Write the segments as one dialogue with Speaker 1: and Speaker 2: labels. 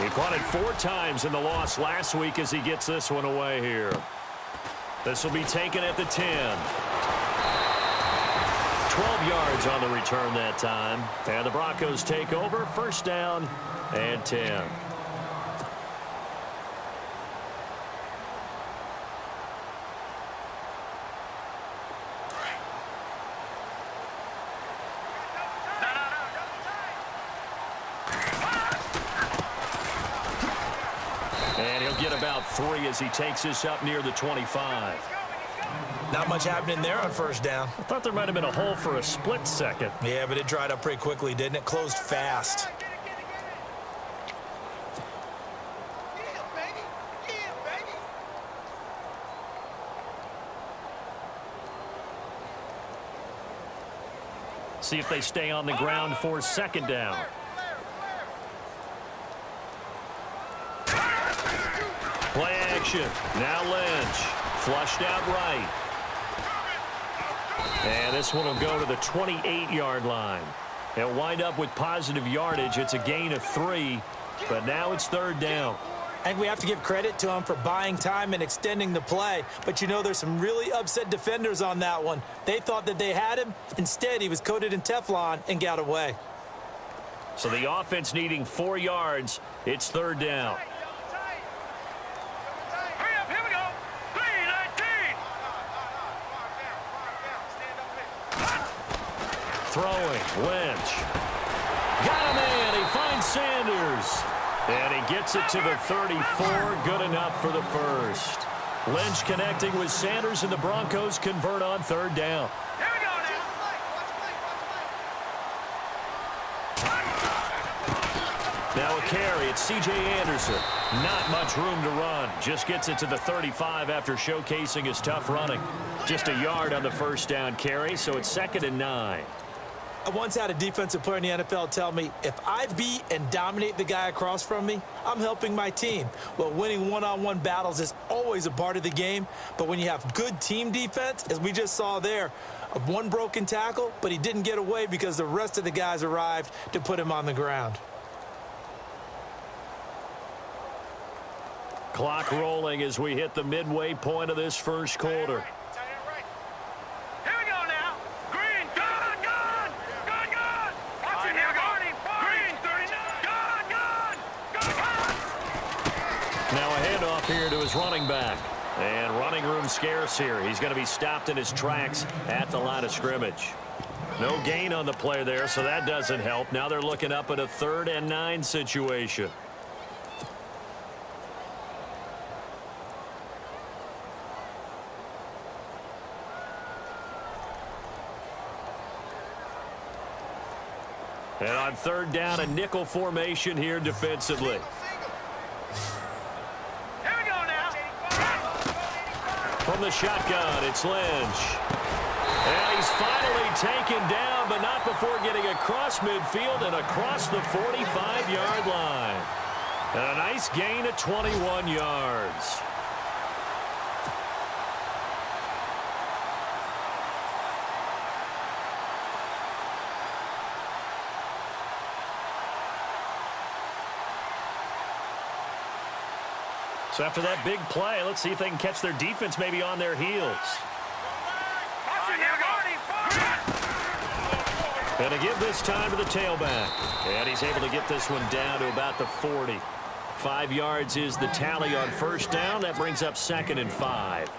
Speaker 1: He caught it 4 times in the loss last week as he gets this one away here. This will be taken at the 10. 12 yards on the return that time. And the Broncos take over, first down and 10. And he'll get about 3 as he takes this up near the 25.
Speaker 2: Not much happening there on first down.
Speaker 1: I thought there might have been a hole for a split second.
Speaker 2: Yeah, but it dried up pretty quickly, didn't it? Closed fast.
Speaker 1: See if they stay on the ground for second down. Play action. Now Lynch. Flushed out right. And this one will go to the 28-yard line. They'll wind up with positive yardage. It's a gain of 3, but now it's third down.
Speaker 2: I think we have to give credit to him for buying time and extending the play. But, you know, there's some really upset defenders on that one. They thought that they had him. Instead, he was coated in Teflon and got away.
Speaker 1: So the offense needing 4 yards. It's third down. Throwing, Lynch. Got him in. He finds Sanders. And he gets it to the 34. Good enough for the first. Lynch connecting with Sanders, and the Broncos convert on third down.
Speaker 3: Here we go now.
Speaker 1: Now a carry. It's C.J. Anderson. Not much room to run. Just gets it to the 35 after showcasing his tough running. Just a yard on the first down carry, so it's 2nd and 9.
Speaker 2: I once had a defensive player in the NFL tell me, if I beat and dominate the guy across from me, I'm helping my team. Well, winning one-on-one battles is always a part of the game, but when you have good team defense, as we just saw there, one broken tackle, but he didn't get away because the rest of the guys arrived to put him on the ground.
Speaker 1: Clock rolling as we hit the midway point of this first quarter. Here to his running back. And running room scarce here. He's going to be stopped in his tracks at the line of scrimmage. No gain on the play there, so that doesn't help. Now they're looking up at a 3rd and 9 situation. And on third down, a nickel formation here defensively. From the shotgun, it's Lynch. And he's finally taken down, but not before getting across midfield and across the 45-yard line. And a nice gain of 21 yards. So after that big play, let's see if they can catch their defense maybe on their heels. And to give this time to the tailback. And he's able to get this one down to about the 40. 5 yards is the tally on first down. That brings up 2nd and 5.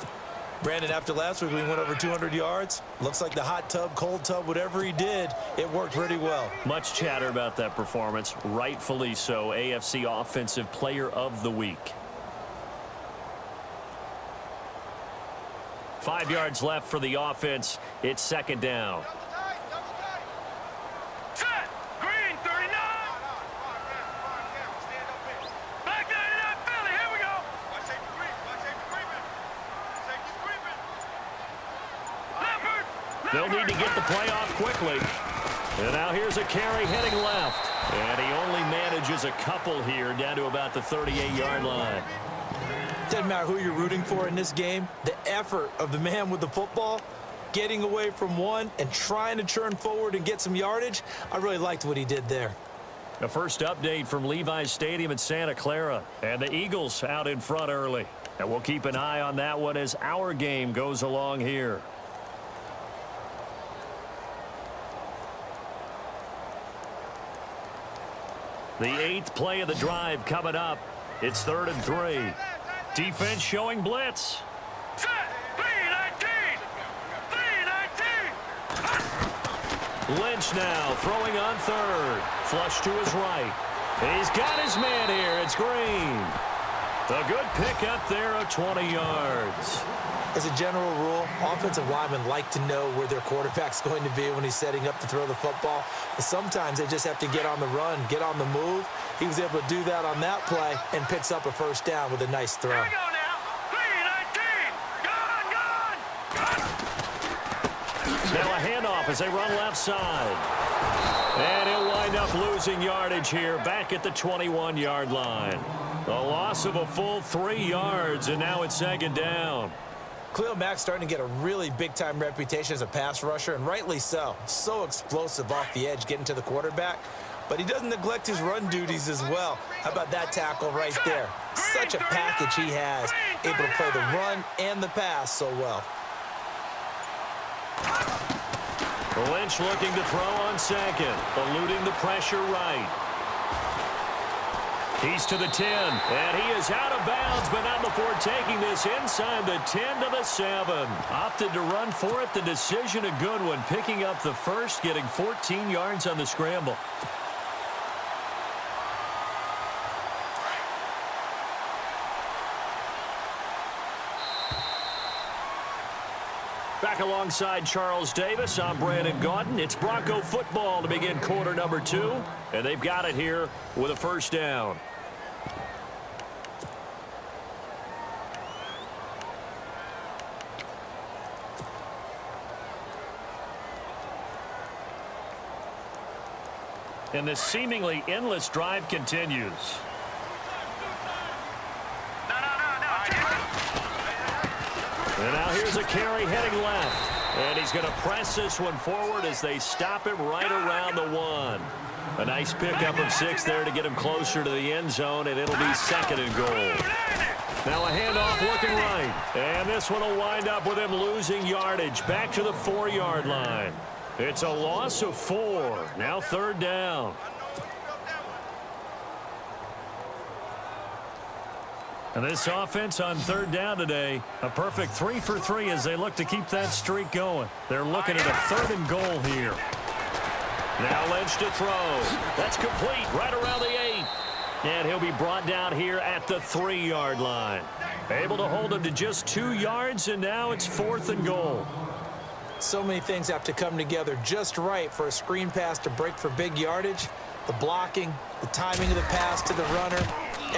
Speaker 2: Brandon, after last week we went over 200 yards. Looks like the hot tub, cold tub, whatever he did, it worked pretty well.
Speaker 1: Much chatter about that performance. Rightfully so. AFC Offensive Player of the Week. 5 yards left for the offense. It's 2nd down.
Speaker 3: Set. Green, 39. Back 99, Philly. Here we go. Watch safety creeping. Safety creeping. Leopard.
Speaker 1: They'll need to get the play off quickly. And now here's a carry heading left. And he only manages a couple here down to about the 38-yard line.
Speaker 2: Doesn't matter who you're rooting for in this game. The effort of the man with the football, getting away from one and trying to churn forward and get some yardage, I really liked what he did there.
Speaker 1: The first update from Levi's Stadium in Santa Clara. And the Eagles out in front early. And we'll keep an eye on that one as our game goes along here. The 8th play of the drive coming up. It's 3rd and 3. Defense showing blitz.
Speaker 3: Set. B-19. B-19.
Speaker 1: Lynch now throwing on 3rd. Flush to his right. He's got his man here. It's Green. A good pickup there of 20 yards.
Speaker 2: As a general rule, offensive linemen like to know where their quarterback's going to be when he's setting up to throw the football. But sometimes they just have to get on the run, get on the move. He was able to do that on that play and picks up a first down with a nice throw.
Speaker 3: Here we go now. B-19. Gone.
Speaker 1: Now a handoff as they run left side. And he'll wind up losing yardage here back at the 21-yard line. A loss of a full 3 yards, and now it's 2nd down.
Speaker 2: Khalil Mack's starting to get a really big-time reputation as a pass rusher, and rightly so. So explosive off the edge getting to the quarterback. But he doesn't neglect his run duties as well. How about that tackle right there? Such a package he has, able to play the run and the pass so well.
Speaker 1: Lynch looking to throw on 2nd, eluding the pressure right. He's to the 10, and he is out of bounds, but not before taking this inside the 10 to the 7. Opted to run for it. The decision a good one, picking up the first, getting 14 yards on the scramble. Back alongside Charles Davis, I'm Brandon Gaudin. It's Bronco football to begin quarter number 2, and they've got it here with a first down. And this seemingly endless drive continues. And now here's a carry heading left. And he's going to press this one forward as they stop him right around the 1. A nice pickup of 6 there to get him closer to the end zone, and it'll be 2nd and goal. Now a handoff looking right. And this one will wind up with him losing yardage back to the 4-yard line. It's a loss of 4. Now 3rd down. And this offense on 3rd down today, a perfect 3 for 3 as they look to keep that streak going. They're looking at a 3rd and goal here. Now Lynch to throw. That's complete right around the 8. And he'll be brought down here at the 3-yard line. Able to hold him to just 2 yards, and now it's 4th and goal.
Speaker 2: So many things have to come together just right for a screen pass to break for big yardage. The blocking, the timing of the pass to the runner,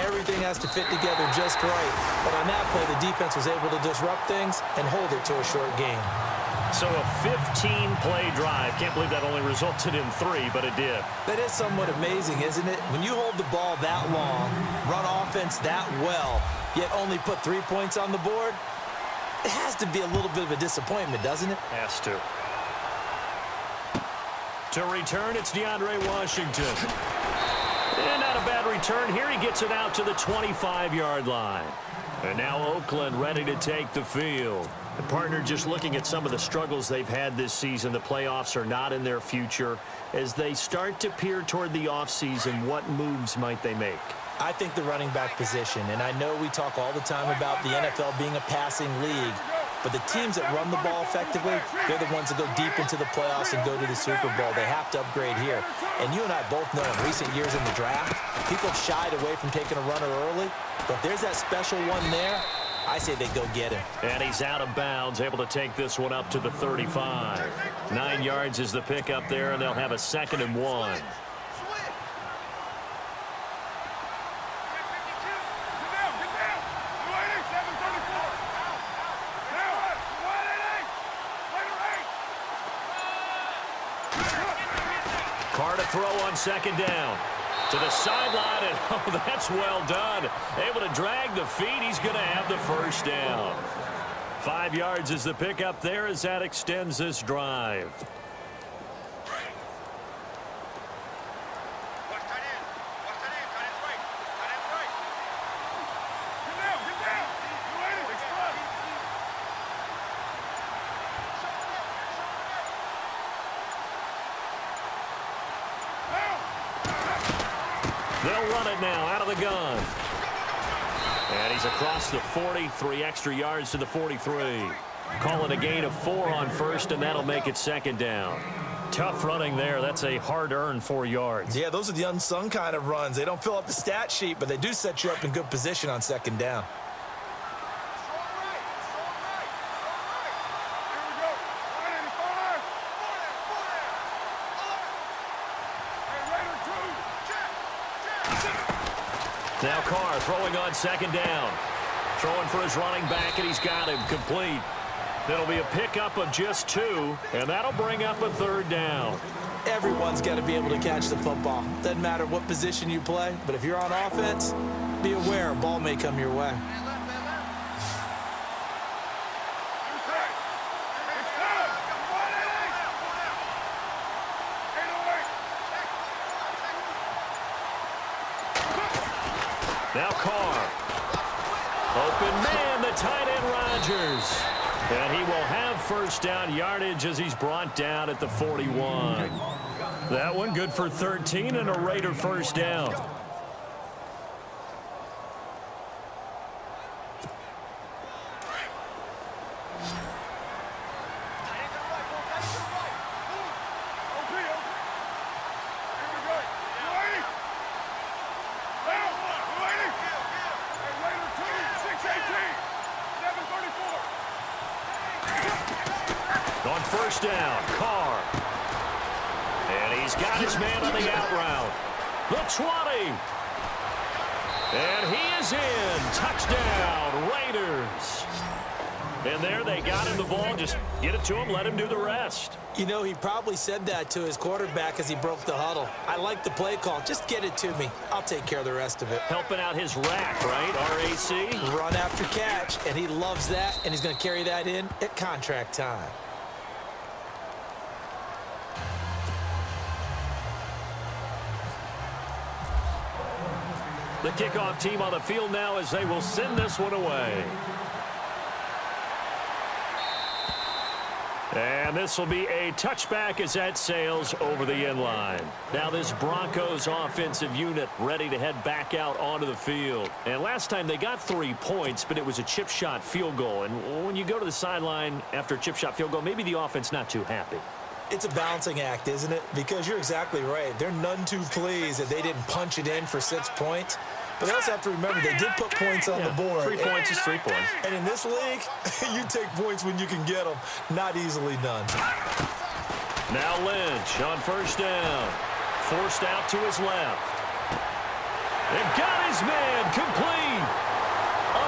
Speaker 2: everything has to fit together just right. But on that play, the defense was able to disrupt things and hold it to a short game.
Speaker 1: So a 15-play drive. Can't believe that only resulted in 3, but it did.
Speaker 2: That is somewhat amazing, isn't it? When you hold the ball that long, run offense that well, yet only put 3 points on the board, it has to be a little bit of a disappointment, doesn't it?
Speaker 1: Has to. To return, it's DeAndre Washington. And not a bad return here. He gets it out to the 25-yard line. And now Oakland ready to take the field. The partner just looking at some of the struggles they've had this season. The playoffs are not in their future. As they start to peer toward the offseason, what moves might they make?
Speaker 2: I think the running back position, and I know we talk all the time about the NFL being a passing league, but the teams that run the ball effectively, they're the ones that go deep into the playoffs and go to the Super Bowl. They have to upgrade here. And you and I both know in recent years in the draft, people have shied away from taking a runner early, but if there's that special one there, I say they go get him.
Speaker 1: And he's out of bounds, able to take this one up to the 35. 9 yards is the pickup there, and they'll have a 2nd and 1. Carr to throw on 2nd down. To the sideline, and oh, that's well done. Able to drag the feet. He's going to have the first down. 5 yards is the pickup there as that extends this drive. They'll run it now out of the gun. And he's across the 40, 3 extra yards to the 43. Calling a gain of 4 on first, and that'll make it second down. Tough running there. That's a hard-earned 4 yards.
Speaker 2: Yeah, those are the unsung kind of runs. They don't fill up the stat sheet, but they do set you up in good position on second down.
Speaker 1: Now Carr throwing on second down. Throwing for his running back, and he's got him complete. That'll be a pickup of just 2, and that'll bring up a third down.
Speaker 2: Everyone's got to be able to catch the football. Doesn't matter what position you play, but if you're on offense, be aware a ball may come your way.
Speaker 1: Now Carr. Open man, the tight end Rodgers. And he will have first down yardage as he's brought down at the 41. That one good for 13 and a Raider first down. On first down, Carr. And he's got his man on the out route. The 20. And he is in. Touchdown, Raiders. And there they got him the ball. Just get it to him, let him do the rest.
Speaker 2: You know, he probably said that to his quarterback as he broke the huddle. I like the play call. Just get it to me. I'll take care of the rest of it.
Speaker 1: Helping out his rack, right? RAC.
Speaker 2: Run after catch, and he loves that, and he's going to carry that in at contract time.
Speaker 1: The kickoff team on the field now as they will send this one away. And this will be a touchback as that sails over the end line. Now this Broncos offensive unit ready to head back out onto the field. And last time they got 3 points, but it was a chip shot field goal. And when you go to the sideline after a chip shot field goal, maybe the offense not too happy.
Speaker 2: It's a balancing act, isn't it? Because you're exactly right. They're none too pleased that they didn't punch it in for 6 points. But they also have to remember they did put points on the board.
Speaker 1: 3 points is 3 points.
Speaker 2: And in this league, you take points when you can get them. Not easily done.
Speaker 1: Now Lynch on first down. Forced out to his left. And got his man complete.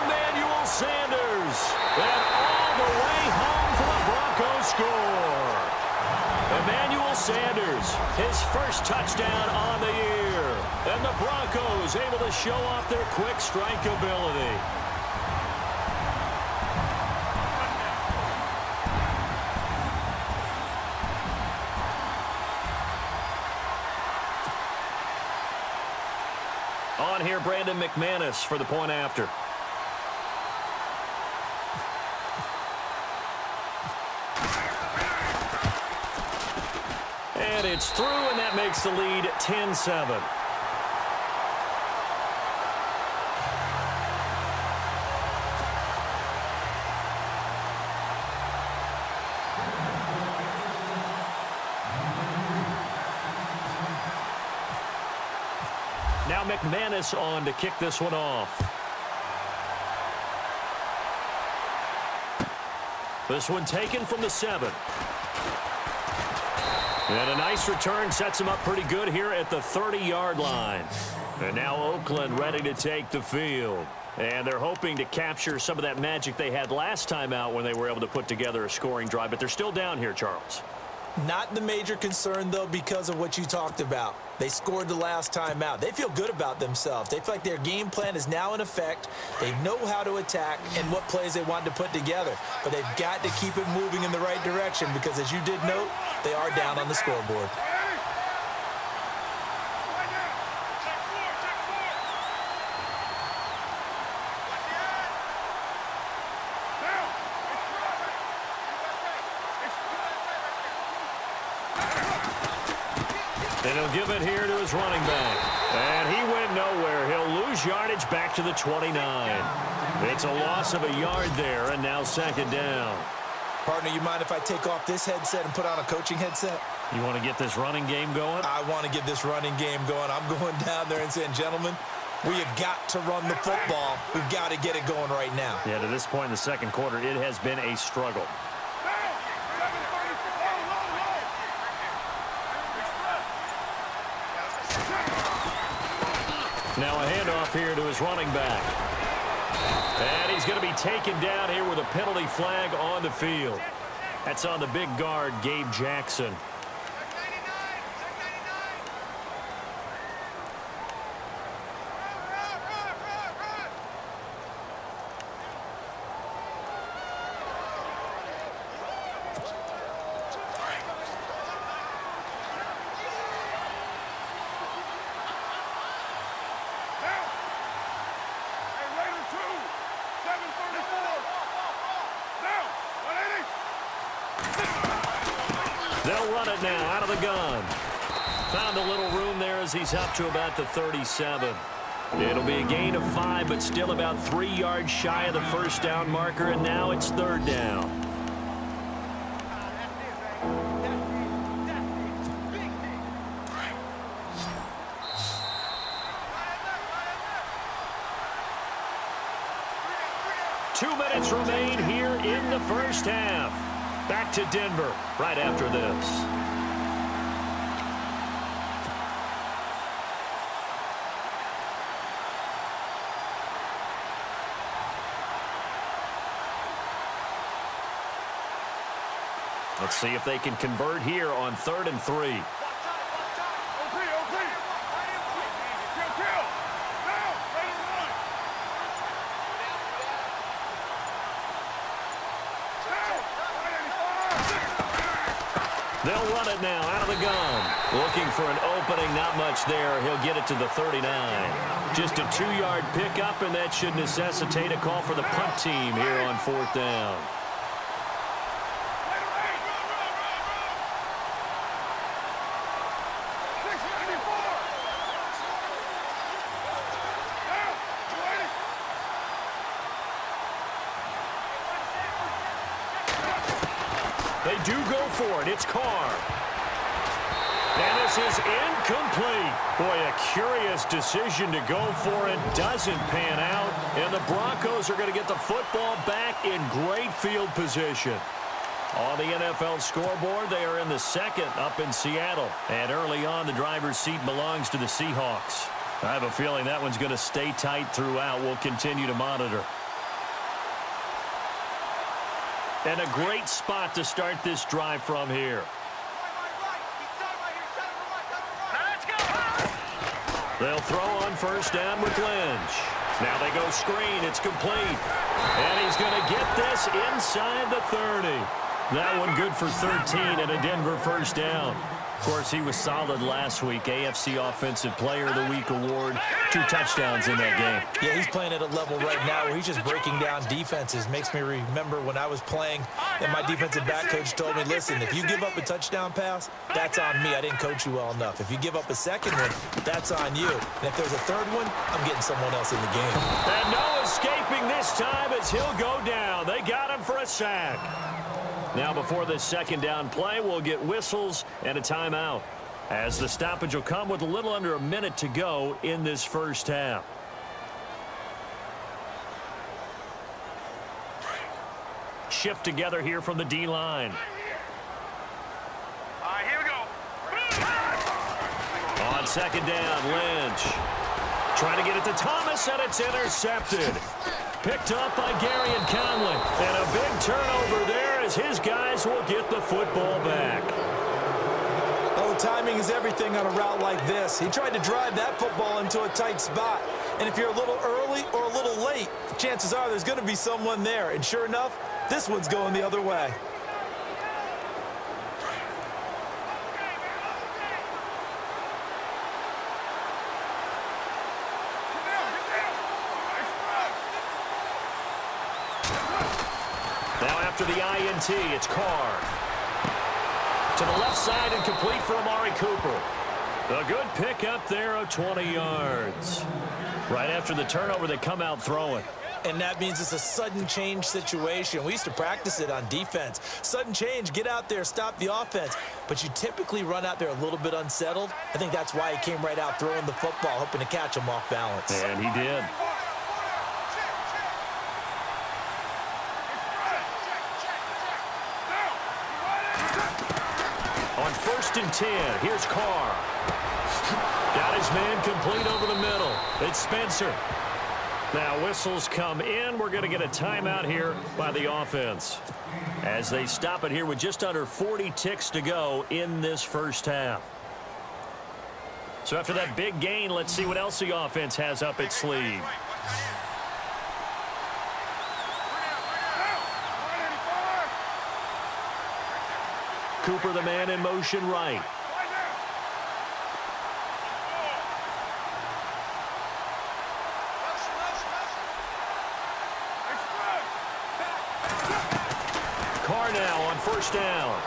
Speaker 1: Emmanuel Sanders. And all the way home for the Broncos score. Emmanuel Sanders, his first touchdown on the year. And the Broncos able to show off their quick strike ability. On here, Brandon McManus for the point after. And it's through, and that makes the lead 10-7. Now McManus on to kick this one off. This one taken from the 7. And a nice return sets him up pretty good here at the 30-yard line. And now Oakland ready to take the field. And they're hoping to capture some of that magic they had last time out when they were able to put together a scoring drive. But they're still down here, Charles.
Speaker 2: Not the major concern, though, because of what you talked about. They scored the last time out. They feel good about themselves. They feel like their game plan is now in effect. They know how to attack and what plays they want to put together. But they've got to keep it moving in the right direction because, as you did note, they are down on the scoreboard.
Speaker 1: And he'll give it here to his running back. And he went nowhere. He'll lose yardage back to the 29. It's a loss of a yard there, and now second down.
Speaker 2: Partner, you mind if I take off this headset and put on a coaching headset?
Speaker 1: You want to get this running game going?
Speaker 2: I want to get this running game going. I'm going down there and saying, gentlemen, we have got to run the football. We've got to get it going right now.
Speaker 1: Yeah, to this point in the second quarter, it has been a struggle. Now a handoff here to his running back. And he's going to be taken down here with a penalty flag on the field. That's on the big guard, Gabe Jackson. They'll run it now out of the gun. Found a little room there as he's up to about the 37. It'll be a gain of 5, but still about 3 yards shy of the first down marker, and now it's third down. Two minutes remain here in the first half. Back to Denver right after this. Let's see if they can convert here on 3rd and 3. They'll run it now out of the gun. Looking for an opening, not much there. He'll get it to the 39. Just a 2-yard pickup, and that should necessitate a call for the punt team here on 4th down. They do go for it. It's Carr. And this is incomplete. Boy, a curious decision to go for it. Doesn't pan out. And the Broncos are going to get the football back in great field position. On the NFL scoreboard, they are in the second up in Seattle. And early on, the driver's seat belongs to the Seahawks. I have a feeling that one's going to stay tight throughout. We'll continue to monitor. And a great spot to start this drive from here. They'll throw on 1st down with Lynch. Now they go screen. It's complete. And he's going to get this inside the 30. That one good for 13 and a Denver 1st down. Of course, he was solid last week. AFC Offensive Player of the Week award. 2 touchdowns in that game.
Speaker 2: Yeah, he's playing at a level right now where he's just breaking down defenses. Makes me remember when I was playing and my defensive back coach told me, listen, if you give up a touchdown pass, that's on me. I didn't coach you well enough. If you give up a second one, that's on you. And if there's a third one, I'm getting someone else in the game.
Speaker 1: And no escaping this time as he'll go down. They got him for a sack. Now before this second down play, we'll get whistles and a timeout, as the stoppage will come with a little under a minute to go in this first half. Shift together here from the D-line.
Speaker 3: All right, here we go.
Speaker 1: On second down, Lynch. Trying to get it to Thomas, and it's intercepted. Picked up by Gary and Conley. And a big turnover there as his guys will get the football back.
Speaker 2: Oh, timing is everything on a route like this. He tried to drive that football into a tight spot. And if you're a little early or a little late, chances are there's going to be someone there. And sure enough, this one's going the other way.
Speaker 1: Now after the INT, it's Carr. To the left side and complete for Amari Cooper. A good pickup there of 20 yards. Right after the turnover, they come out throwing.
Speaker 2: And that means it's a sudden change situation. We used to practice it on defense. Sudden change, get out there, stop the offense. But you typically run out there a little bit unsettled. I think that's why he came right out throwing the football, hoping to catch him off balance.
Speaker 1: And he did. On 1st and 10, here's Carr. Got his man complete over the middle. It's Spencer. Now whistles come in. We're going to get a timeout here by the offense as they stop it here with just under 40 ticks to go in this first half. So after that big gain, let's see what else the offense has up its sleeve. Cooper, the man in motion right. Carr now on 1st down.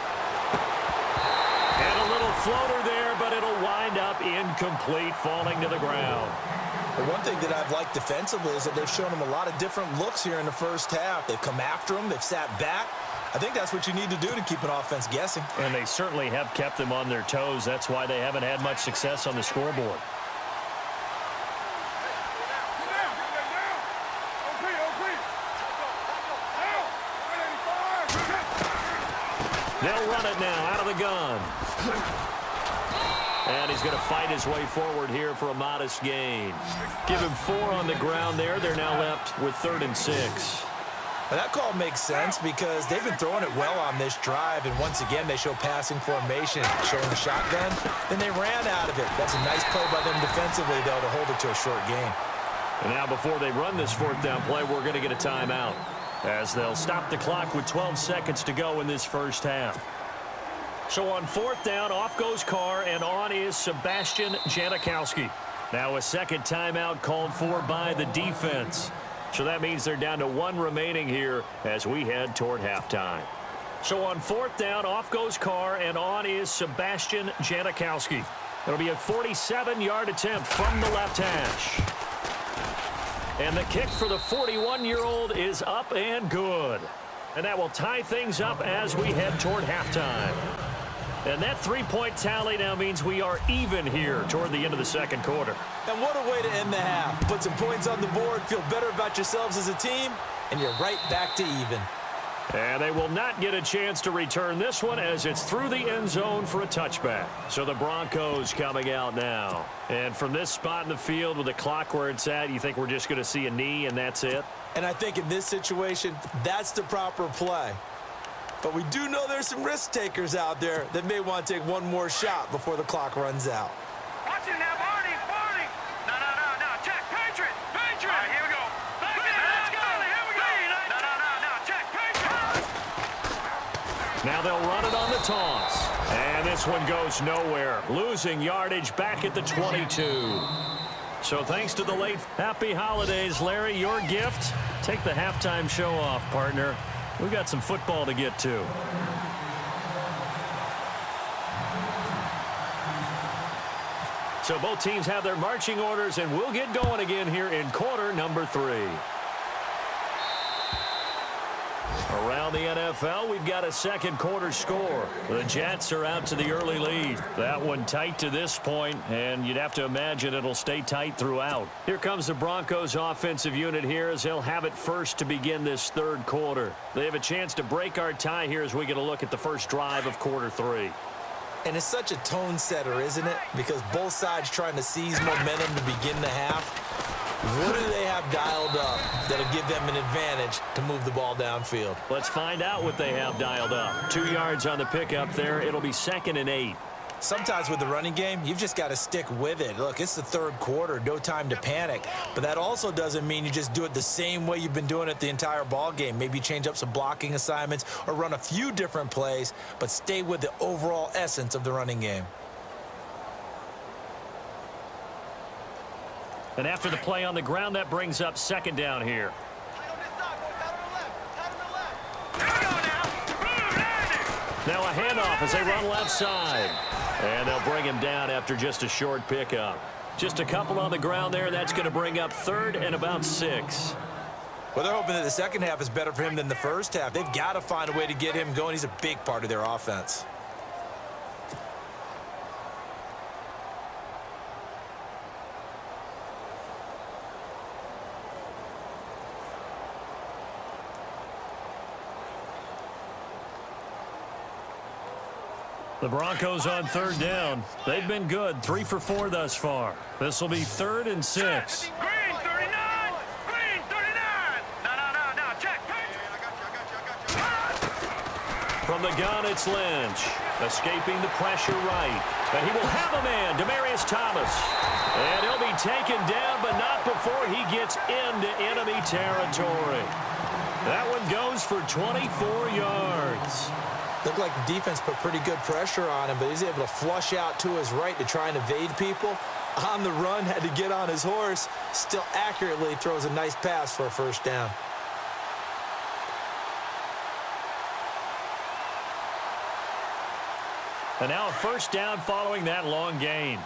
Speaker 1: And a little floater there, but it'll wind up incomplete, falling to the ground.
Speaker 2: The one thing that I've liked defensively is that they've shown him a lot of different looks here in the first half. They've come after him. They've sat back. I think that's what you need to do to keep an offense guessing.
Speaker 1: And they certainly have kept them on their toes. That's why they haven't had much success on the scoreboard. They'll run it now out of the gun. And he's going to fight his way forward here for a modest gain. Give him 4 on the ground there. They're now left with 3rd and 6.
Speaker 2: Now that call makes sense because they've been throwing it well on this drive, and once again they show passing formation, showing the shotgun. Then they ran out of it. That's a nice play by them defensively, though, to hold it to a short gain.
Speaker 1: And now before they run this 4th down play, we're going to get a timeout as they'll stop the clock with 12 seconds to go in this first half. So on 4th down, off goes Carr, and on is Sebastian Janikowski. Now a second timeout called for by the defense. So that means they're down to 1 remaining here as we head toward halftime. So on 4th down, off goes Carr, and on is Sebastian Janikowski. It'll be a 47-yard attempt from the left hash. And the kick for the 41-year-old is up and good. And that will tie things up as we head toward halftime. And that 3-point tally now means we are even here toward the end of the second quarter.
Speaker 2: And what a way to end the half. Put some points on the board, feel better about yourselves as a team, and you're right back to even.
Speaker 1: And they will not get a chance to return this one as it's through the end zone for a touchback. So the Broncos coming out now. And from this spot in the field with the clock where it's at, you think we're just going to see a knee and that's it?
Speaker 2: And I think in this situation, that's the proper play. But we do know there's some risk takers out there that may want to take one more shot before the clock runs out.
Speaker 3: Watch it now, Barney. No. Check. Patriot. All right, here we go. Back in. Let's go. Here we go. No. Check. Patriot.
Speaker 1: Now they'll run it on the toss. And this one goes nowhere. Losing yardage back at the 22. So thanks to the late happy holidays, Larry, your gift. Take the halftime show off, partner. We've got some football to get to. So both teams have their marching orders, and we'll get going again here in quarter number 3. Around the NFL, we've got a second quarter score. The Jets are out to the early lead. That one tight to this point, and you'd have to imagine it'll stay tight throughout. Here comes the Broncos offensive unit here as they'll have it first to begin this third quarter. They have a chance to break our tie here as we get a look at the first drive of quarter 3.
Speaker 2: And it's such a tone setter, isn't it? Because both sides trying to seize momentum to begin the half. What do they have dialed up that'll give them an advantage to move the ball downfield?
Speaker 1: Let's find out what they have dialed up. 2 yards on the pickup there. It'll be 2nd and 8.
Speaker 2: Sometimes with the running game, you've just got to stick with it. Look, it's the third quarter, no time to panic. But that also doesn't mean you just do it the same way you've been doing it the entire ball game. Maybe change up some blocking assignments or run a few different plays, but stay with the overall essence of the running game.
Speaker 1: And after the play on the ground, that brings up 2nd down here. Now a handoff as they run left side. And they'll bring him down after just a short pickup. Just a couple on the ground there. That's going to bring up 3rd and about 6.
Speaker 2: Well, they're hoping that the second half is better for him than the first half. They've got to find a way to get him going. He's a big part of their offense.
Speaker 1: The Broncos on 3rd down. They've been good, 3 for 4 thus far. This will be 3rd and 6.
Speaker 3: Green 39! Green 39! No, check.
Speaker 1: From the gun, it's Lynch. Escaping the pressure right. And he will have a man, Demaryius Thomas. And he'll be taken down, but not before he gets into enemy territory. That one goes for 24 yards.
Speaker 2: Looked like the defense put pretty good pressure on him, but he's able to flush out to his right to try and evade people. On the run, had to get on his horse. Still accurately throws a nice pass for a first down.
Speaker 1: And now a first down following that long gain.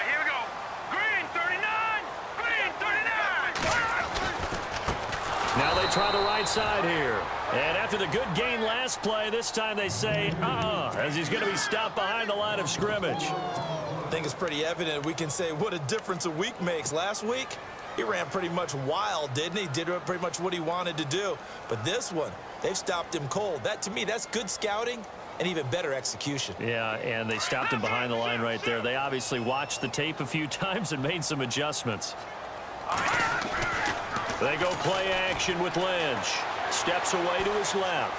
Speaker 3: Here we go. Green 39! Green 39!
Speaker 1: Now they try the right side here. And after the good gain last play, this time they say, as he's going to be stopped behind the line of scrimmage.
Speaker 2: I think it's pretty evident. We can say what a difference a week makes. Last week, he ran pretty much wild, didn't he? Did pretty much what he wanted to do. But this one, they've stopped him cold. That, to me, that's good scouting and even better execution.
Speaker 1: Yeah, and they stopped him behind the line right there. They obviously watched the tape a few times and made some adjustments. They go play action with Lynch. Steps away to his left.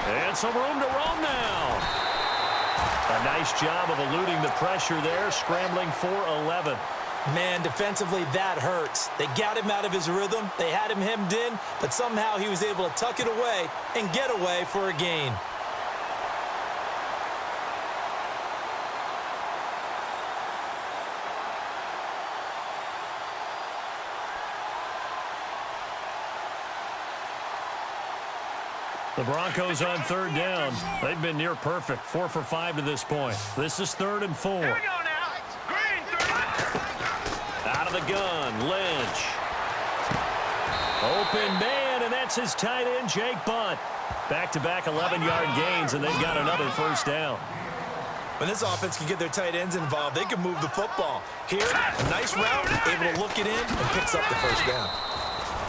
Speaker 1: And some room to roam now. A nice job of eluding the pressure there, scrambling for 11.
Speaker 2: Man, defensively, that hurts. They got him out of his rhythm. They had him hemmed in, but somehow he was able to tuck it away and get away for a gain.
Speaker 1: The Broncos on 3rd down. They've been near perfect, 4 for 5 to this point. This is 3rd and 4.
Speaker 3: Here we go now. Green 39!
Speaker 1: Out of the gun, Lynch. Open man, and that's his tight end, Jake Butt. Back-to-back 11-yard gains, and they've got another first down.
Speaker 2: When this offense can get their tight ends involved, they can move the football. Here, a nice route, able to look it in, and picks up the first down.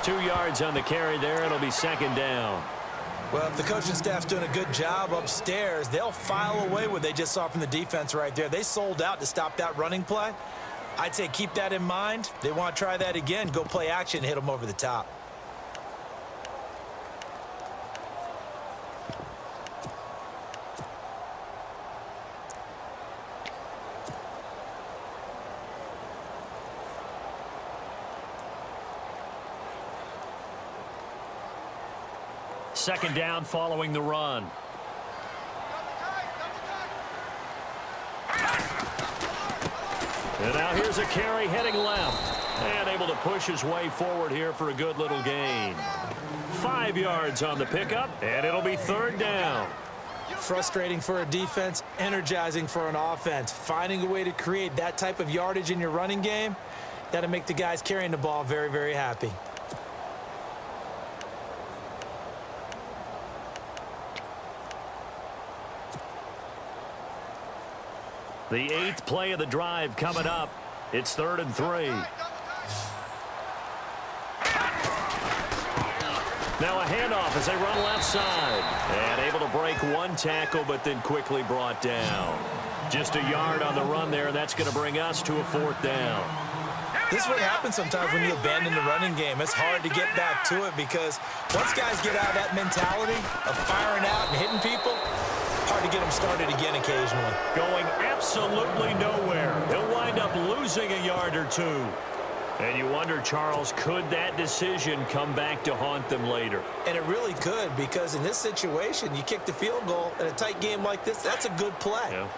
Speaker 1: 2 yards on the carry there. It'll be 2nd down.
Speaker 2: Well, if the coaching staff's doing a good job upstairs, they'll file away what they just saw from the defense right there. They sold out to stop that running play. I'd say keep that in mind. They want to try that again. Go play action, hit them over the top.
Speaker 1: Second down following the run. And now here's a carry heading left. And able to push his way forward here for a good little gain. 5 yards on the pickup, and it'll be 3rd down.
Speaker 2: Frustrating for a defense, energizing for an offense. Finding a way to create that type of yardage in your running game, that'll make the guys carrying the ball very, very happy.
Speaker 1: The 8th play of the drive coming up. It's 3rd and 3. Now a handoff as they run left side. And able to break one tackle, but then quickly brought down. Just a yard on the run there. That's going to bring us to a 4th down.
Speaker 2: This is what happens sometimes when you abandon the running game. It's hard to get back to it because once guys get out of that mentality of firing out and hitting people, hard to get them started again occasionally.
Speaker 1: Going absolutely nowhere. He'll wind up losing a yard or 2. And you wonder, Charles, could that decision come back to haunt them later?
Speaker 2: And it really could, because in this situation, you kick the field goal in a tight game like this, that's a good play.
Speaker 1: Yeah.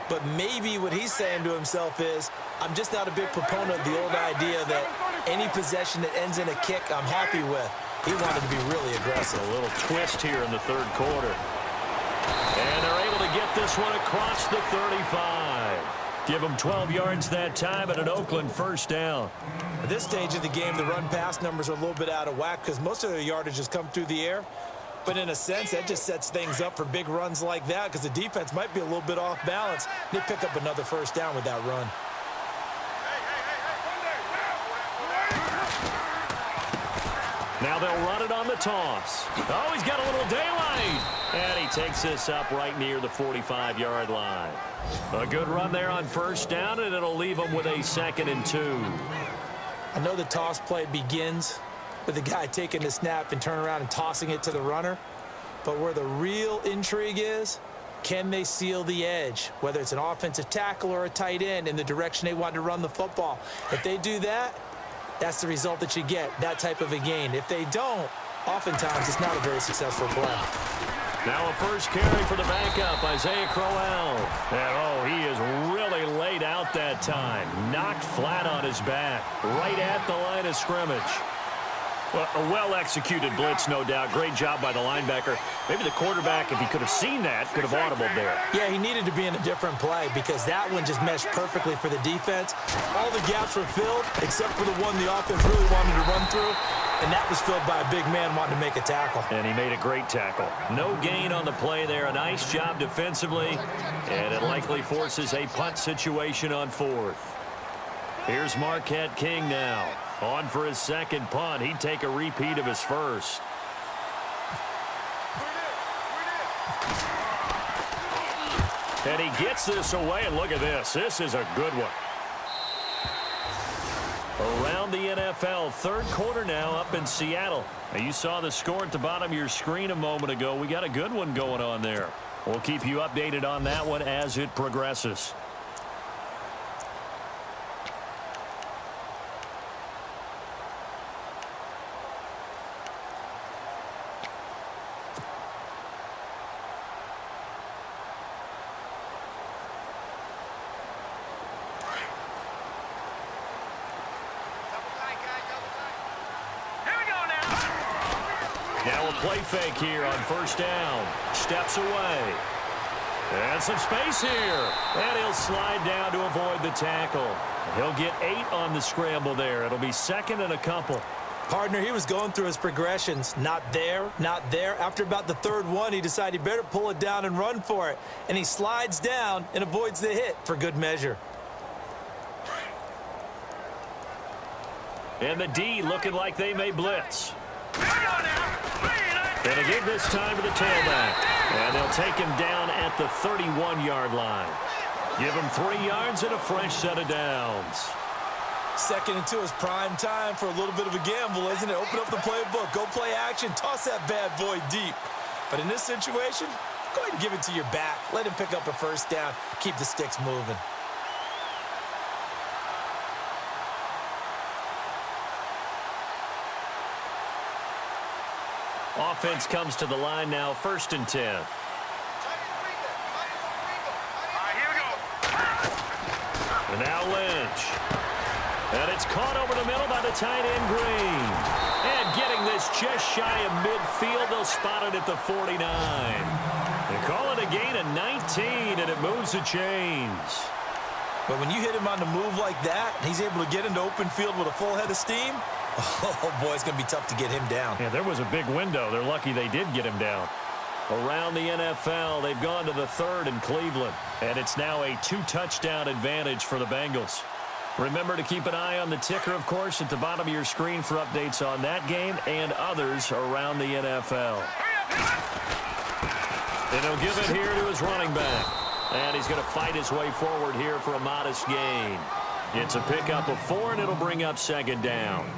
Speaker 2: But maybe what he's saying to himself is, I'm just not a big proponent of the old idea that any possession that ends in a kick I'm happy with. He wanted to be really aggressive.
Speaker 1: A little twist here in the 3rd quarter. And they're able to get this one across the 35. Give them 12 yards that time and an Oakland first down.
Speaker 2: At this stage of the game, the run-pass numbers are a little bit out of whack because most of their yardage has come through the air. But in a sense, that just sets things up for big runs like that because the defense might be a little bit off balance. They pick up another first down with that run.
Speaker 1: Now they'll run it on the toss. Oh, he's got a little daylight. And he takes this up right near the 45-yard line. A good run there on first down, and it'll leave them with a 2nd and 2.
Speaker 2: I know the toss play begins with the guy taking the snap and turning around and tossing it to the runner. But where the real intrigue is, can they seal the edge, whether it's an offensive tackle or a tight end, in the direction they want to run the football? If they do that, that's the result that you get, that type of a gain. If they don't, oftentimes it's not a very successful play.
Speaker 1: Now a first carry for the backup, Isaiah Crowell. And, oh, he is really laid out that time. Knocked flat on his back, right at the line of scrimmage. Well, a well-executed blitz, no doubt. Great job by the linebacker. Maybe the quarterback, if he could have seen that, could have audibled there.
Speaker 2: Yeah, he needed to be in a different play because that one just meshed perfectly for the defense. All the gaps were filled except for the one the offense really wanted to run through, and that was filled by a big man wanting to make a tackle.
Speaker 1: And he made a great tackle. No gain on the play there. A nice job defensively, and it likely forces a punt situation on 4th. Here's Marquette King now. On for his second punt. He'd take a repeat of his first. And he gets this away, and look at this. This is a good one. Around the NFL, third quarter now up in Seattle. Now, you saw the score at the bottom of your screen a moment ago. We got a good one going on there. We'll keep you updated on that one as it progresses. Now a play fake here on first down. Steps away. And some space here. And he'll slide down to avoid the tackle. He'll get 8 on the scramble there. It'll be 2nd and a couple.
Speaker 2: Partner, he was going through his progressions. Not there, not there. After about the 3rd one, he decided he better pull it down and run for it. And he slides down and avoids the hit for good measure.
Speaker 1: And the D looking like they may blitz. And they give this time to the tailback. And they'll take him down at the 31-yard line. Give him 3 yards and a fresh set of downs.
Speaker 2: 2nd and 2 is prime time for a little bit of a gamble, isn't it? Open up the playbook, go play action, toss that bad boy deep. But in this situation, go ahead and give it to your back. Let him pick up a first down. Keep the sticks moving.
Speaker 1: Offense comes to the line now, 1st and 10.
Speaker 3: All right, here we go.
Speaker 1: And now Lynch. And it's caught over the middle by the tight end Green. And getting this just shy of midfield, they'll spot it at the 49. They call it a gain of 19, and it moves the chains.
Speaker 2: But when you hit him on the move like that, he's able to get into open field with a full head of steam, oh, boy, it's going to be tough to get him down.
Speaker 1: Yeah, there was a big window. They're lucky they did get him down. Around the NFL, they've gone to the 3rd in Cleveland, and it's now a 2-touchdown advantage for the Bengals. Remember to keep an eye on the ticker, of course, at the bottom of your screen for updates on that game and others around the NFL. And he'll give it here to his running back. And he's going to fight his way forward here for a modest gain. It's a pickup of 4, and it'll bring up 2nd down.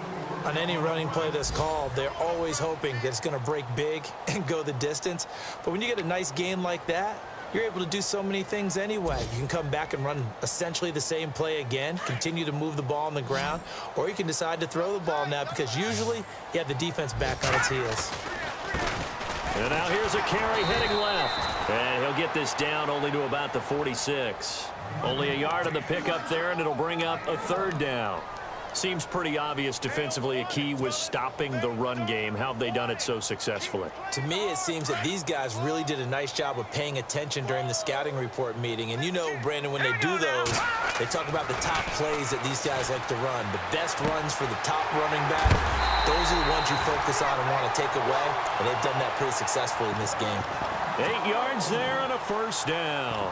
Speaker 2: On any running play that's called, they're always hoping that it's going to break big and go the distance. But when you get a nice gain like that, you're able to do so many things anyway. You can come back and run essentially the same play again, continue to move the ball on the ground, or you can decide to throw the ball now because usually you have the defense back on its heels.
Speaker 1: And now here's a carry heading left. And he'll get this down only to about the 46. Only a yard on the pickup there, and it'll bring up a 3rd down. Seems pretty obvious defensively a key was stopping the run game. How have they done it so successfully?
Speaker 2: To me, it seems that these guys really did a nice job of paying attention during the scouting report meeting. And you know, Brandon, when they do those, they talk about the top plays that these guys like to run. The best runs for the top running back, those are the ones you focus on and want to take away. And they've done that pretty successfully in this game.
Speaker 1: 8 yards there and a first down.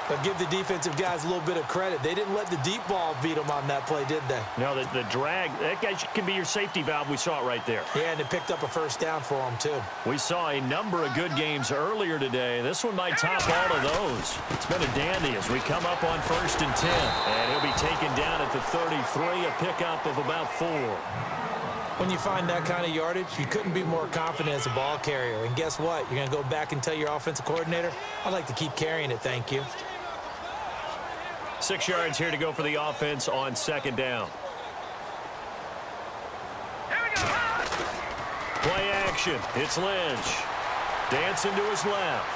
Speaker 2: But give the defensive guys a little bit of credit. They didn't let the deep ball beat them on that play, did they?
Speaker 1: No, the drag, that guy can be your safety valve. We saw it right there.
Speaker 2: Yeah, and they picked up a first down for them, too.
Speaker 1: We saw a number of good games earlier today. This one might top all of those. It's been a dandy as we come up on 1st and 10. And he'll be taken down at the 33, a pickup of about 4.
Speaker 2: When you find that kind of yardage, you couldn't be more confident as a ball carrier. And guess what? You're going to go back and tell your offensive coordinator, I'd like to keep carrying it, thank you.
Speaker 1: 6 yards here to go for the offense on 2nd down.
Speaker 3: Here we go.
Speaker 1: Play action. It's Lynch. Dancing to his left.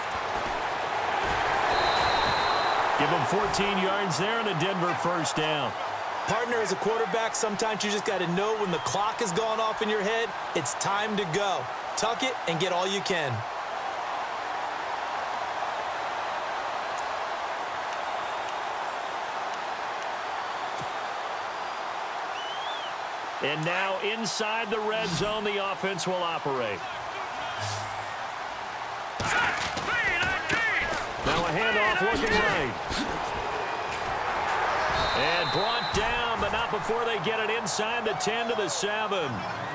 Speaker 1: Give him 14 yards there and a Denver first down.
Speaker 2: Partner, as a quarterback, sometimes you just got to know when the clock has gone off in your head, it's time to go. Tuck it and get all you can.
Speaker 1: And now inside the red zone, the offense will operate. Now a handoff looking right. And brought down, but not before they get it inside the 10 to the 7.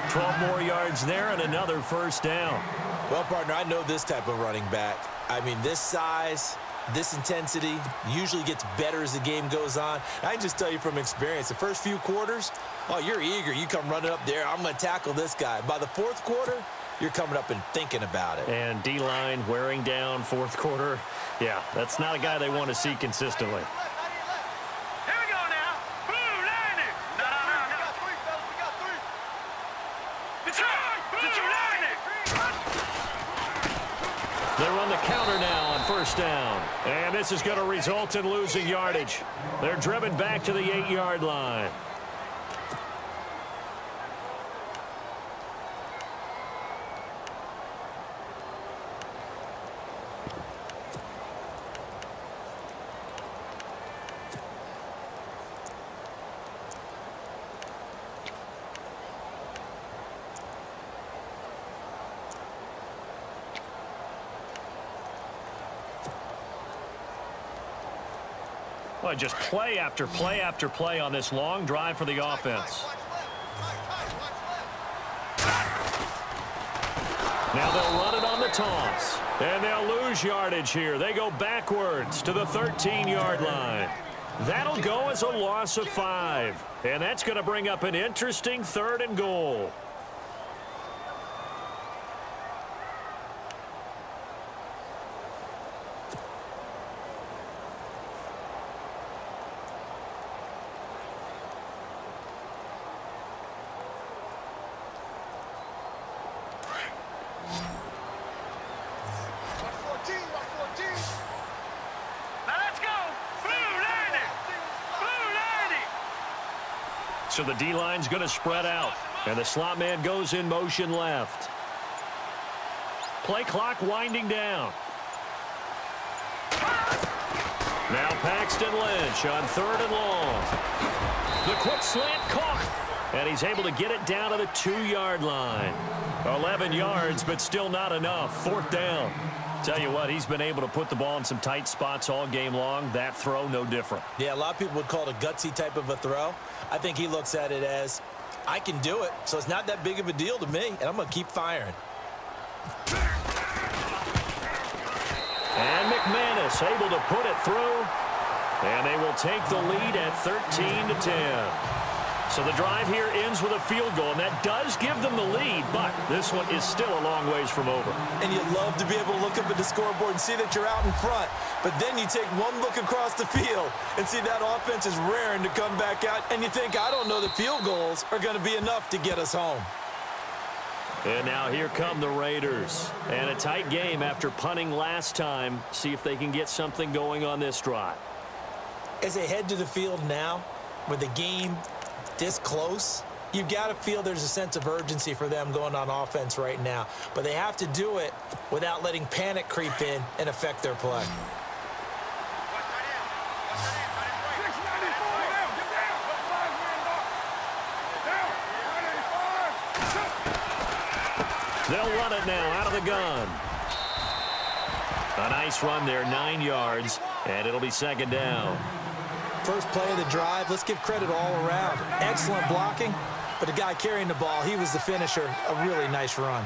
Speaker 1: 12 more yards there and another first down.
Speaker 2: Well, partner, I know this type of running back. I mean, this size, this intensity usually gets better as the game goes on. I can just tell you from experience, the first few quarters, oh, you're eager. You come running up there, I'm going to tackle this guy. By the 4th quarter, you're coming up and thinking about it.
Speaker 1: And D-line wearing down 4th quarter. Yeah, that's not a guy they want to see consistently.
Speaker 3: Here we go now. Blue 90. No. We got three.
Speaker 1: They run the counter now on 1st down. And this is going to result in losing yardage. They're driven back to the 8-yard line. Well, just play after play after play on this long drive for the offense. Now they'll run it on the toss. And they'll lose yardage here. They go backwards to the 13-yard line. That'll go as a loss of 5. And that's going to bring up an interesting 3rd and goal. So the D-line's going to spread out. And the slot man goes in motion left. Play clock winding down. Now Paxton Lynch on 3rd and long. The quick slant caught. And he's able to get it down to the 2-yard line. 11 yards, but still not enough. 4th down. Tell you what, he's been able to put the ball in some tight spots all game long. That throw, no different.
Speaker 2: Yeah, a lot of people would call it a gutsy type of a throw. I think he looks at it as, I can do it, so it's not that big of a deal to me, and I'm going to keep firing.
Speaker 1: And McManus able to put it through. And they will take the lead at 13-10. So the drive here ends with a field goal, and that does give them the lead, but this one is still a long ways from over.
Speaker 2: And you'd love to be able to look up at the scoreboard and see that you're out in front, but then you take one look across the field and see that offense is raring to come back out, and you think, I don't know, the field goals are going to be enough to get us home.
Speaker 1: And now here come the Raiders. And a tight game after punting last time. See if they can get something going on this drive.
Speaker 2: As they head to the field now, with the game this close, you've got to feel there's a sense of urgency for them going on offense right now. But they have to do it without letting panic creep in and affect their play.
Speaker 1: They'll run it now out of the gun. A nice run there, 9 yards, and it'll be second down.
Speaker 2: First play of the drive, let's give credit all around. Excellent blocking, but the guy carrying the ball, he was the finisher. A really nice run.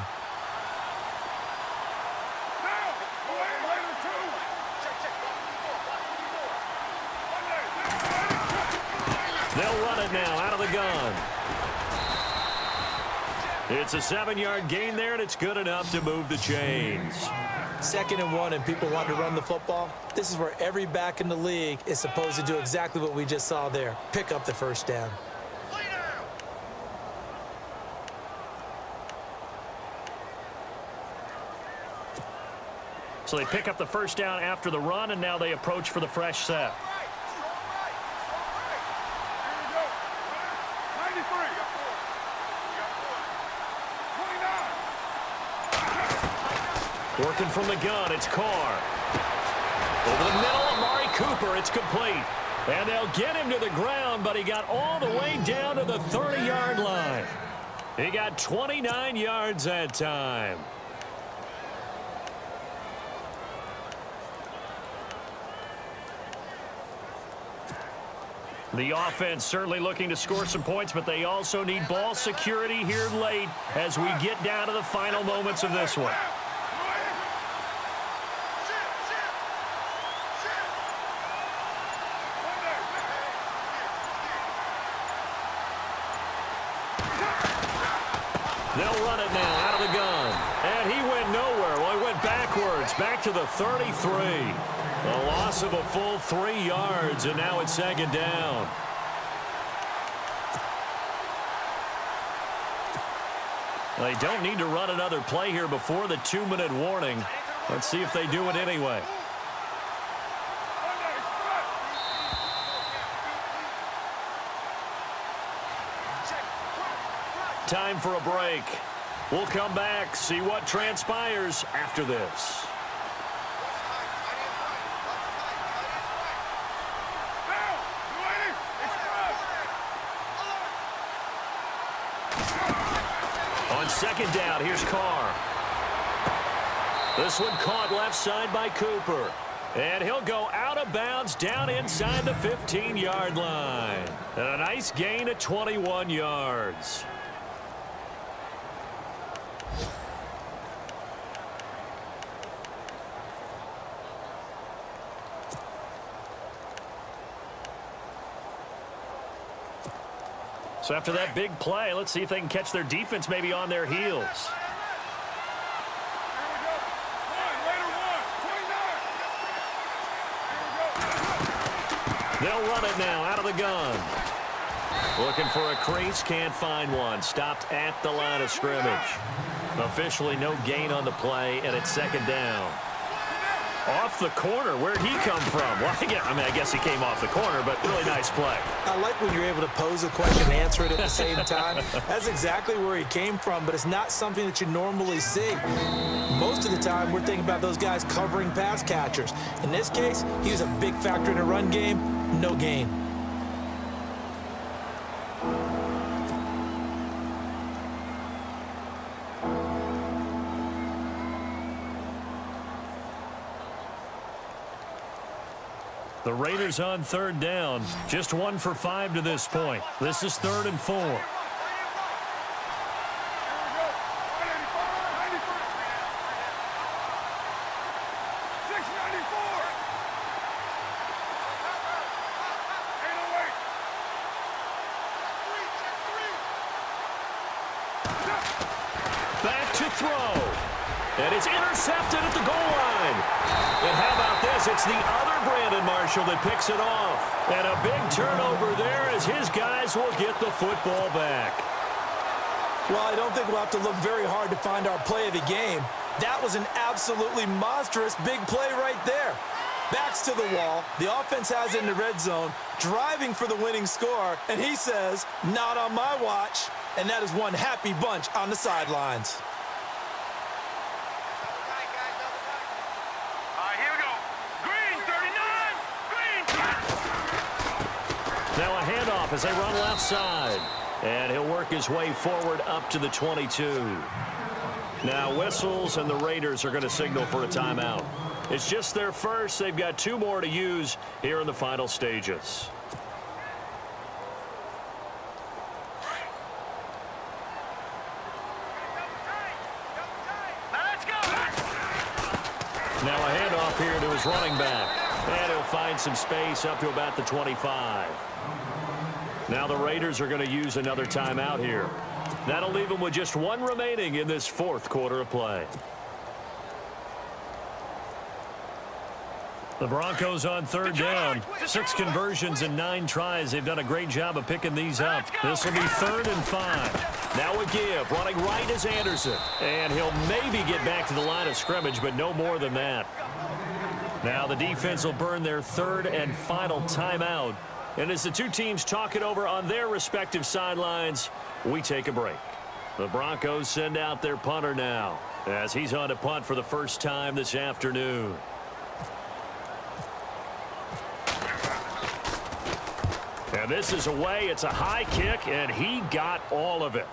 Speaker 1: They'll run it now out of the gun. It's a 7-yard gain there, and it's good enough to move the chains.
Speaker 2: 2nd and 1, and people want to run the football. This is where every back in the league is supposed to do exactly what we just saw there. Pick up the first down.
Speaker 1: So they pick up the first down after the run, and now they approach for the fresh set. Working from the gun, it's Carr. Over the middle, Amari Cooper, it's complete. And they'll get him to the ground, but he got all the way down to the 30-yard line. He got 29 yards that time. The offense certainly looking to score some points, but they also need ball security here late as we get down to the final moments of this one. They'll run it now out of the gun. And he went nowhere. Well, he went backwards, back to the 33. A loss of a full 3 yards, and now it's second down. They don't need to run another play here before the 2-minute warning. Let's see if they do it anyway. Time for a break. We'll come back, see what transpires after this. On second down, here's Carr. This one caught left side by Cooper. And he'll go out of bounds down inside the 15-yard line. And a nice gain of 21 yards. So after that big play, let's see if they can catch their defense maybe on their heels. They'll run it now out of the gun. Looking for a crease, can't find one. Stopped at the line of scrimmage. Officially no gain on the play, and it's second down. Off the corner, where'd he come from? Well, I guess he came off the corner, but really nice play.
Speaker 2: I like when you're able to pose a question and answer it at the same time. That's exactly where he came from, but it's not something that you normally see. Most of the time, we're thinking about those guys covering pass catchers. In this case, he was a big factor in the run game. No gain.
Speaker 1: The Raiders on third down. Just 1 for 5 to this point. This is 3rd and 4. Back to throw. And it's intercepted at the goal line. And how about this? It's the other Brandon Marshall that picks it off. And a big turnover there as his guys will get the football back.
Speaker 2: Well, I don't think we'll have to look very hard to find our play of the game. That was an absolutely monstrous big play right there. Backs to the wall. The offense has it in the red zone, driving for the winning score, and he says, not on my watch. And that is one happy bunch on the sidelines.
Speaker 3: Here we go. Green, 39. Green.
Speaker 1: Now a handoff as they run left side. And he'll work his way forward up to the 22. Now whistles, and the Raiders are going to signal for a timeout. It's just their first. They've got 2 more to use here in the final stages. Now a handoff here to his running back. And he'll find some space up to about the 25. Now the Raiders are going to use another timeout here. That'll leave them with just 1 remaining in this 4th quarter of play. The Broncos on 3rd down. 6 conversions and 9 tries. They've done a great job of picking these up. This will be 3rd and 5. Now a give. Running right is Anderson. And he'll maybe get back to the line of scrimmage, but no more than that. Now the defense will burn their 3rd and final timeout. And as the 2 teams talk it over on their respective sidelines, we take a break. The Broncos send out their punter now as he's on to punt for the first time this afternoon. And this is away. It's a high kick, and he got all of it.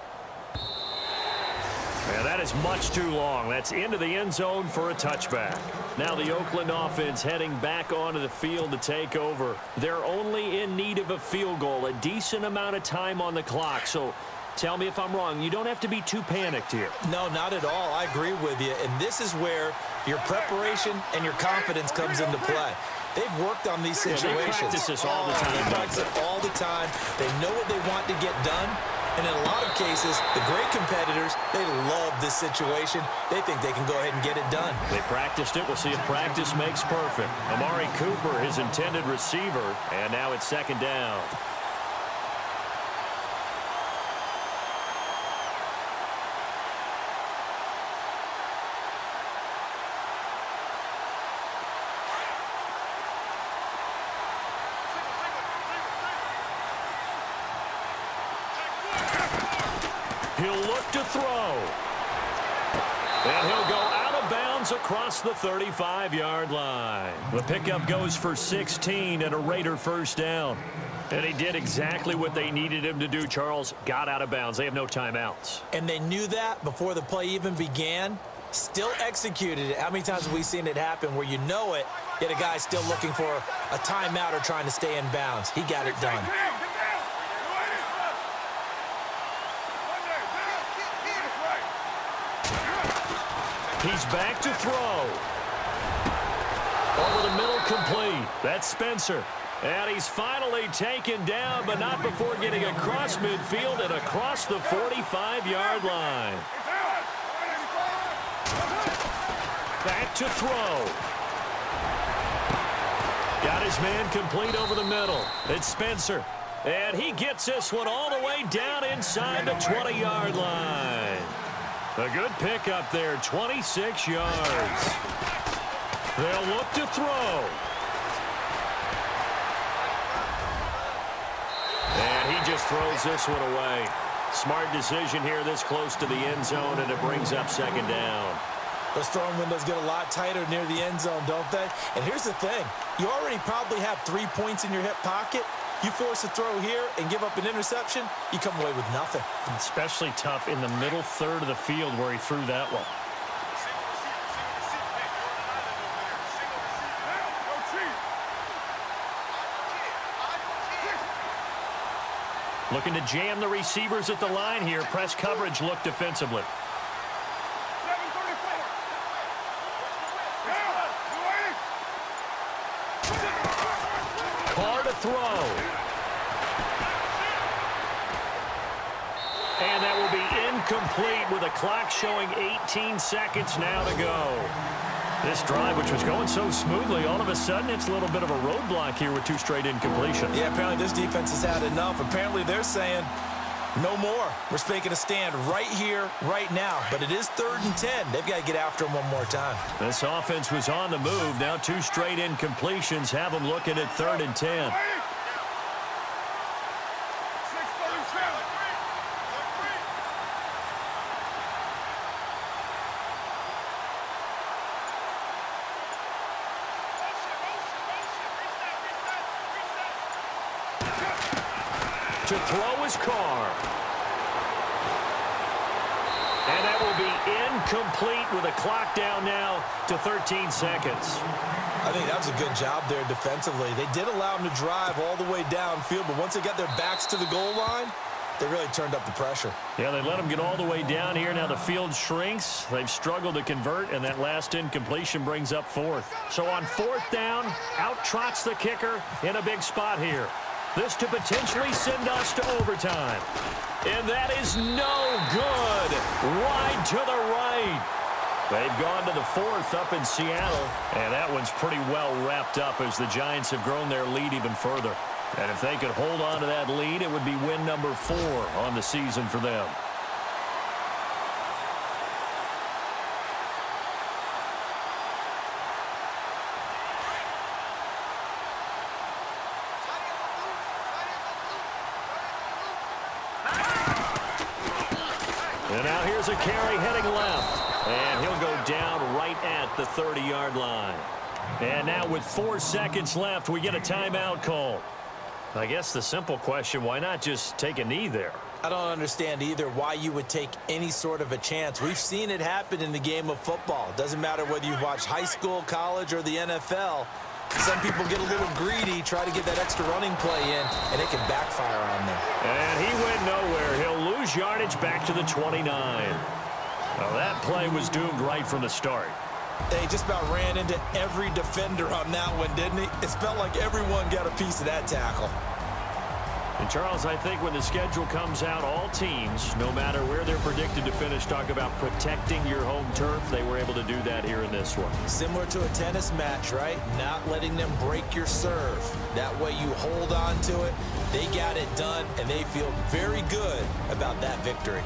Speaker 1: And that is much too long. That's into the end zone for a touchback. Now the Oakland offense heading back onto the field to take over. They're only in need of a field goal, a decent amount of time on the clock. So tell me if I'm wrong. You don't have to be too panicked here.
Speaker 2: No, not at all. I agree with you. And this is where your preparation and your confidence comes into play. They've worked on these situations.
Speaker 1: They practice this all the time.
Speaker 2: They practice it all the time. They know what they want to get done. And in a lot of cases, the great competitors, they love this situation. They think they can go ahead and get it done.
Speaker 1: They practiced it. We'll see if practice makes perfect. Amari Cooper, his intended receiver, and now it's 2nd down. He'll look to throw. And he'll go out of bounds across the 35-yard line. The pickup goes for 16 and a Raider first down. And he did exactly what they needed him to do, Charles. Got out of bounds. They have no timeouts.
Speaker 2: And they knew that before the play even began. Still executed it. How many times have we seen it happen where you know it, yet a guy's still looking for a timeout or trying to stay in bounds? He got it done.
Speaker 1: He's back to throw. Over the middle, complete. That's Spencer. And he's finally taken down, but not before getting across midfield and across the 45-yard line. Back to throw. Got his man complete over the middle. It's Spencer. And he gets this one all the way down inside the 20-yard line. A good pickup there, 26 yards. They'll look to throw. And he just throws this one away. Smart decision here this close to the end zone, and it brings up 2nd down.
Speaker 2: Those throwing windows get a lot tighter near the end zone, don't they? And here's the thing. You already probably have 3 points in your hip pocket. You force a throw here and give up an interception, you come away with nothing.
Speaker 1: Especially tough in the middle third of the field where he threw that one. Looking to jam the receivers at the line here. Press coverage look defensively. Carr to throw. And that will be incomplete with a clock showing 18 seconds now to go. This drive, which was going so smoothly, all of a sudden it's a little bit of a roadblock here with 2 straight incompletions.
Speaker 2: Yeah, apparently this defense has had enough. Apparently they're saying, No more. We're making a stand right here, right now. But it is 3rd and 10. They've got to get after him one more time.
Speaker 1: This offense was on the move. Now 2 straight incompletions have them looking at 3rd and 10. To throw his Carr. And that will be incomplete with a clock down now to 13 seconds.
Speaker 2: I think that was a good job there defensively. They did allow him to drive all the way downfield, but once they got their backs to the goal line, they really turned up the pressure.
Speaker 1: Yeah, they let him get all the way down here. Now the field shrinks. They've struggled to convert, and that last incompletion brings up 4th. So on 4th down, out trots the kicker in a big spot here. This to potentially send us to overtime. And that is no good. Wide to the right. They've gone to the 4th up in Seattle, and that one's pretty well wrapped up as the Giants have grown their lead even further. And if they could hold on to that lead, it would be win number 4 on the season for them. And now here's a carry heading left. And he'll go down right at the 30-yard line. And now with 4 seconds left, we get a timeout call. I guess the simple question, why not just take a knee there?
Speaker 2: I don't understand either why you would take any sort of a chance. We've seen it happen in the game of football. It doesn't matter whether you've watched high school, college, or the NFL. Some people get a little greedy, try to get that extra running play in, and it can backfire on them.
Speaker 1: And he went nowhere. He'll lose yardage back to the 29. Well, that play was doomed right from the start.
Speaker 2: They just about ran into every defender on that one, didn't he? It felt like everyone got a piece of that tackle.
Speaker 1: And, Charles, I think when the schedule comes out, all teams, no matter where they're predicted to finish, talk about protecting your home turf. They were able to do that here in this one.
Speaker 2: Similar to a tennis match, right? Not letting them break your serve. That way you hold on to it. They got it done, and they feel very good about that victory.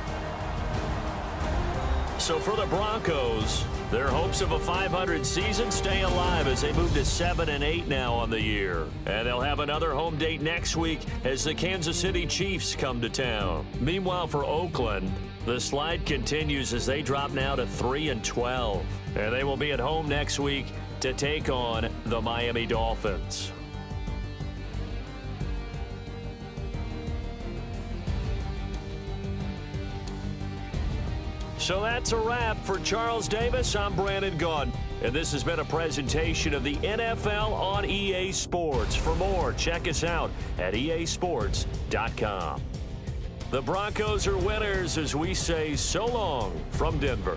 Speaker 1: So for the Broncos, their hopes of a 500 season stay alive as they move to 7-8 now on the year. And they'll have another home date next week as the Kansas City Chiefs come to town. Meanwhile, for Oakland, the slide continues as they drop now to 3-12. And they will be at home next week to take on the Miami Dolphins. So that's a wrap. For Charles Davis, I'm Brandon Gaudin. And this has been a presentation of the NFL on EA Sports. For more, check us out at easports.com. The Broncos are winners as we say so long from Denver.